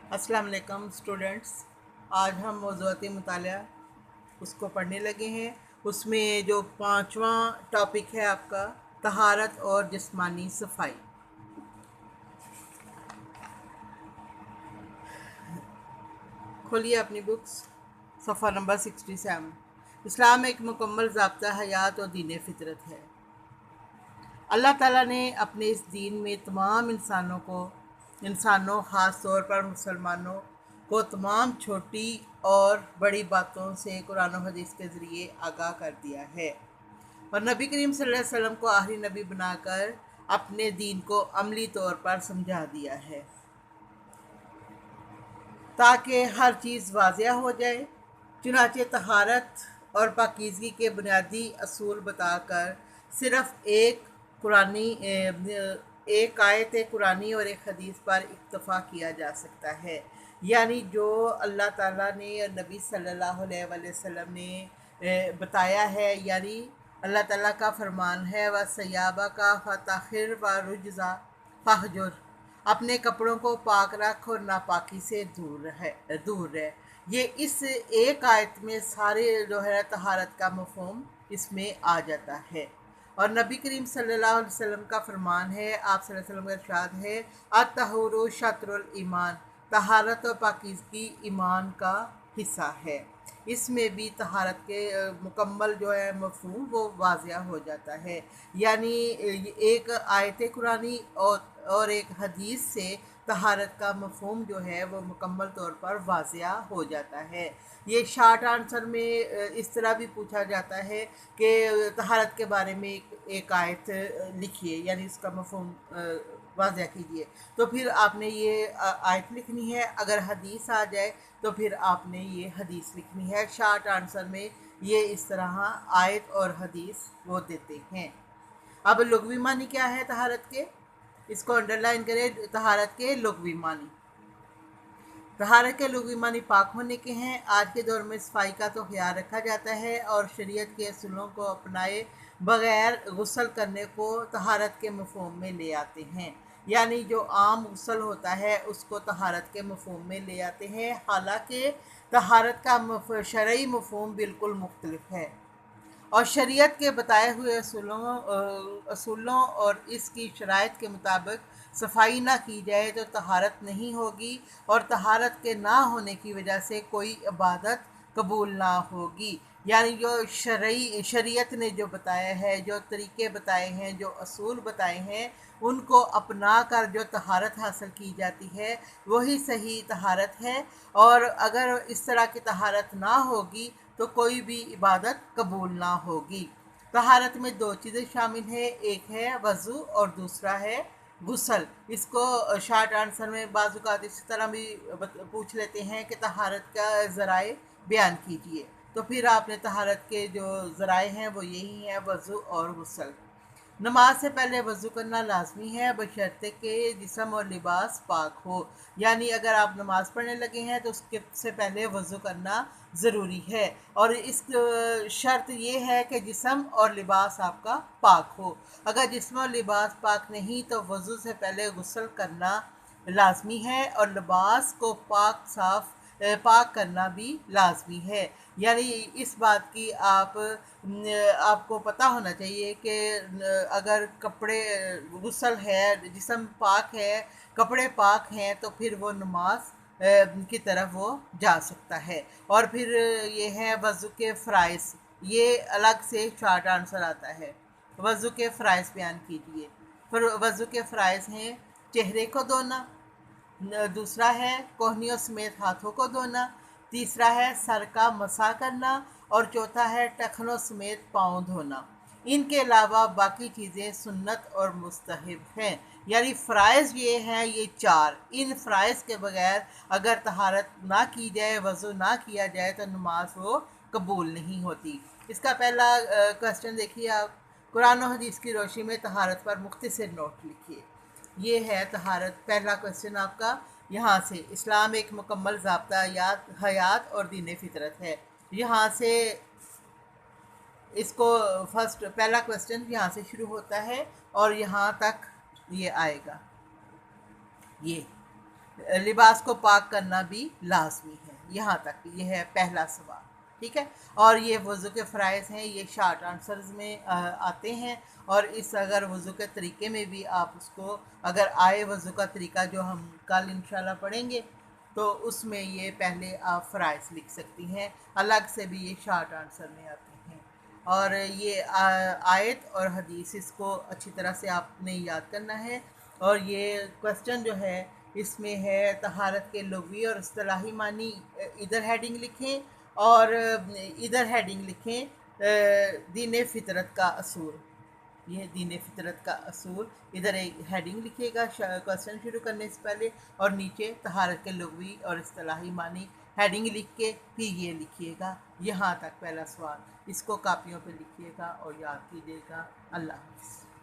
अस्सलाम वालेकुम स्टूडेंट्स। आज हम मौज़ूआत मुतालिया उसको पढ़ने लगे हैं। उसमें जो पांचवा टॉपिक है आपका तहारत और जिस्मानी सफाई। खोलिए अपनी बुक्स। सफ़ा नंबर 67। इस्लाम एक मुकम्मल ज़ाब्ता हयात और दीन फितरत है। अल्लाह ताला ने अपने इस दीन में तमाम इंसानों ख़ास तौर पर मुसलमानों को तमाम छोटी और बड़ी बातों से कुरान और हदीस के ज़रिए आगाह कर दिया है और नबी करीम सल्लल्लाहु अलैहि वसल्लम को आखिरी नबी बनाकर अपने दीन को अमली तौर पर समझा दिया है ताकि हर चीज़ वाज़िया हो जाए। चुनाचे तहारत और पाकीज़गी के बुनियादी असूल बताकर सिर्फ़ एक आयत कुरानी और एक हदीस पर इक्तफ़ा किया जा सकता है। यानी जो अल्लाह ताला ने और नबी सल्लल्लाहु अलैहि वसल्लम ने बताया है, यानी अल्लाह ताला का फरमान है व सयाबा का फ़ताहिर व रुजज़ा फ़हजुर, अपने कपड़ों को पाक रख और नापाकी से दूर रहे। ये इस एक आयत में सारे जो है तहारत का मफ़हूम इसमें आ जाता है। और नबी करीम सल्लल्लाहु अलैहि वसल्लम का फरमान है, आप सल्लल्लाहु अलैहि वसल्लम का इरशाद है, अत-तहूरु शत्रुल ईमान, तहारत और पाकीज़गी ईमान का हिस्सा है। इसमें भी तहारत के मुकम्मल जो है मफ़हूम वो वाज़िया हो जाता है। यानी एक आयत कुरानी और एक हदीस से तहारत का मफ़हूम जो है वो मुकम्मल तौर पर वाज़िया हो जाता है। ये शार्ट आंसर में इस तरह भी पूछा जाता है कि तहारत के बारे में एक आयत लिखिए, यानी इसका मफ़हूम वाज़िया कीजिए। तो फिर आपने ये आयत लिखनी है। अगर हदीस आ जाए तो फिर आपने ये हदीस लिखनी है। शार्ट आंसर में ये इस तरह आयत और हदीस वो देते हैं। अब लुग़वी मानी क्या है तहारत के, इसको अंडरलाइन करें। तहारत के लुग़वी मानी, तहारत के लुग़वी मानी पाक होने के हैं। आज के दौर में सफाई का तो ख्याल रखा जाता है और शरीयत के असूलों को अपनाए बग़ैर गुस्ल करने को तहारत के मफ़हूम में ले आते हैं। यानी जो आम गुस्ल होता है उसको तहारत के मफ़हूम में ले आते हैं, हालांकि तहारत का शरई मफ़हूम बिल्कुल मुख्तलिफ है और शरीयत के बताए हुए असूलों और इसकी शराइत के मुताबिक सफाई ना की जाए तो तहारत नहीं होगी और तहारत के ना होने की वजह से कोई इबादत कबूल ना होगी। यानी जो शरीयत ने जो बताया है, जो तरीके बताए हैं, जो असूल बताए हैं, उनको अपना कर जो तहारत हासिल की जाती है वही सही तहारत है। और अगर इस तरह की तहारत ना होगी तो कोई भी इबादत कबूल ना होगी। तहारत में दो चीज़ें शामिल हैं, एक है वज़ू और दूसरा है गुस्ल। इसको शार्ट आंसर में बाज़ इस तरह भी पूछ लेते हैं कि तहारत का ज़राए बयान कीजिए। तो फिर आपने तहारत के जो ज़राए हैं वो यही हैं, वज़ू और गुस्ल। नमाज से पहले वज़ू करना लाजमी है बशर्ते कि जिस्म और लिबास पाक हो। यानी अगर आप नमाज़ पढ़ने लगे हैं तो उसके से पहले वज़ू करना ज़रूरी है और इस शर्त ये है कि जिस्म और लिबास आपका पाक हो। अगर जिस्म और लिबास पाक नहीं तो वज़ू से पहले गुस्ल करना लाजमी है और लिबास को पाक करना भी लाजमी है। यानी इस बात की आपको पता होना चाहिए कि अगर कपड़े गुस्ल है, जिस्म पाक है, कपड़े पाक हैं तो फिर वो नमाज की तरफ वो जा सकता है। और फिर ये है वज़ू के फ़राइज़, ये अलग से शॉर्ट आंसर आता है। वज़ू के फ़राइज़ बयान कीजिए। फिर वज़ू के फ़राइज़ हैं चेहरे को धोना, दूसरा है कोहनियों समेत हाथों को धोना, तीसरा है सर का मसा करना और चौथा है टखनों समेत पाँव धोना। इनके अलावा बाकी चीज़ें सुन्नत और मुस्तहब हैं। यानी फ़राइज़ ये हैं, ये चार। इन फ़राइज़ के बगैर अगर तहारत ना की जाए, वज़ू ना किया जाए तो नमाज वो कबूल नहीं होती। इसका पहला क्वेश्चन देखिए आप, कुरान और हदीस की रोशनी में तहारत पर मुख्तसर नोट लिखिए। ये है तहारत, पहला क्वेश्चन आपका यहाँ से। इस्लाम एक मुकम्मल ज़ाब्ता हयात और दीन फितरत है। यहाँ से इसको फर्स्ट पहला क्वेश्चन यहाँ से शुरू होता है और यहाँ तक ये आएगा। ये لباس کو پاک کرنا بھی لازمی ہے۔ یہاں تک یہ ہے پہلا سوال، ٹھیک ہے۔ اور یہ وضو کے فرائض ہیں، یہ شارٹ آنسرز میں آتے ہیں، اور اس اگر وضو کے طریقے میں بھی آپ اس کو اگر آئے وضو کا طریقہ جو ہم کل انشاءاللہ پڑھیں گے، تو اس میں یہ پہلے آپ فرائض لکھ سکتی ہیں، الگ سے بھی یہ شارٹ آنسر میں آتے ہیں۔ اور یہ آیت اور حدیث اس کو اچھی طرح سے آپ نے یاد کرنا ہے۔ اور یہ کوسچن جو ہے اس میں ہے طہارت کے لغوی اور اصطلاحی معنی، ادھر ہیڈنگ لکھیں، اور ادھر ہیڈنگ لکھیں دین فطرت کا اصول۔ یہ دین فطرت کا اصول، ادھر ایک ہیڈنگ لکھیے گا کوسچن شروع کرنے سے پہلے، اور نیچے طہارت کے لغوی اور اصطلاحی معنی ہیڈنگ لکھ کے پھر یہ لکھیے گا۔ یہاں تک پہلا سوال، اس کو کاپیوں پہ لکھیے گا اور یاد کیجیے گا۔ اللہ حافظ۔